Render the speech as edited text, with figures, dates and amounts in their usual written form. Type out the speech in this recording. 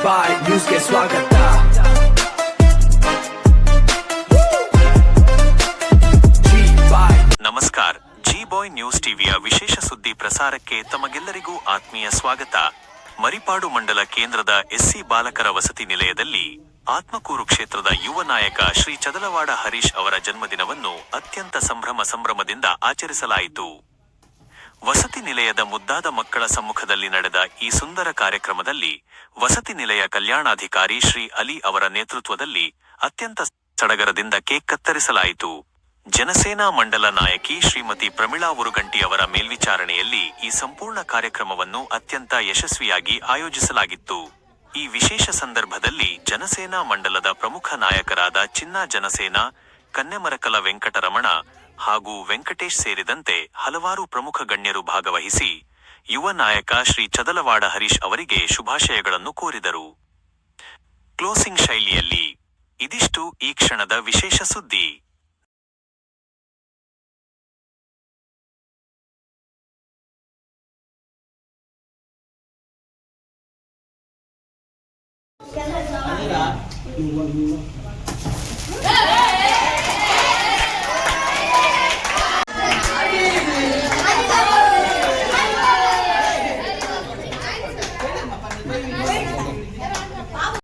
ಬಾಯ್ ನ್ಯೂಸ್ಗೆ ಸ್ವಾಗತ. ನಮಸ್ಕಾರ. ಜಿ ಬಾಯ್ ನ್ಯೂಸ್ ಟಿವಿಯ ವಿಶೇಷ ಸುದ್ದಿ ಪ್ರಸಾರಕ್ಕೆ ತಮಗೆಲ್ಲರಿಗೂ ಆತ್ಮೀಯ ಸ್ವಾಗತ. ಮರಿಪಾಡು ಮಂಡಲ ಕೇಂದ್ರದ ಎಸ್ಸಿ ಬಾಲಕರ ವಸತಿ ನಿಲಯದಲ್ಲಿ ಆತ್ಮಕೂರು ಕ್ಷೇತ್ರದ ಯುವ ನಾಯಕ ಶ್ರೀ ಚದಲವಾಡ ಹರೀಶ್ ಅವರ ಜನ್ಮದಿನವನ್ನು ಅತ್ಯಂತ ಸಂಭ್ರಮದಿಂದ ಆಚರಿಸಲಾಯಿತು. ವಸತಿ ನಿಲಯದ ಮುದ್ದಾದ ಮಕ್ಕಳ ಸಮ್ಮುಖದಲ್ಲಿ ನಡೆದ ಈ ಸುಂದರ ಕಾರ್ಯಕ್ರಮದಲ್ಲಿ ವಸತಿ ನಿಲಯ ಕಲ್ಯಾಣಾಧಿಕಾರಿ ಶ್ರೀ ಅಲಿ ಅವರ ನೇತೃತ್ವದಲ್ಲಿ ಅತ್ಯಂತ ಸಡಗರದಿಂದ ಕೇಕ್ ಕತ್ತರಿಸಲಾಯಿತು. ಜನಸೇನಾ ಮಂಡಲ ನಾಯಕಿ ಶ್ರೀಮತಿ ಪ್ರಮಿಳಾ ಉರುಗಂಟಿ ಅವರ ಮೇಲ್ವಿಚಾರಣೆಯಲ್ಲಿ ಈ ಸಂಪೂರ್ಣ ಕಾರ್ಯಕ್ರಮವನ್ನು ಅತ್ಯಂತ ಯಶಸ್ವಿಯಾಗಿ ಆಯೋಜಿಸಲಾಗಿತ್ತು. ಈ ವಿಶೇಷ ಸಂದರ್ಭದಲ್ಲಿ ಜನಸೇನಾ ಮಂಡಲದ ಪ್ರಮುಖ ನಾಯಕರಾದ ಚಿನ್ನಾ ಜನಸೇನಾ, ಕನ್ನೆಮರಕಲ ವೆಂಕಟರಮಣ ಹಾಗೂ ವೆಂಕಟೇಶ್ ಸೇರಿದಂತೆ ಹಲವಾರು ಪ್ರಮುಖ ಗಣ್ಯರು ಭಾಗವಹಿಸಿ ಯುವ ನಾಯಕ ಶ್ರೀ ಚದಲವಾಡ ಹರೀಶ್ ಅವರಿಗೆ ಶುಭಾಶಯಗಳನ್ನು ಕೋರಿದರು. ಕ್ಲೋಸಿಂಗ್ ಶೈಲಿಯಲ್ಲಿ ಇದಿಷ್ಟು ಈ ಕ್ಷಣದ ವಿಶೇಷ ಸುದ್ದಿ. Gracias.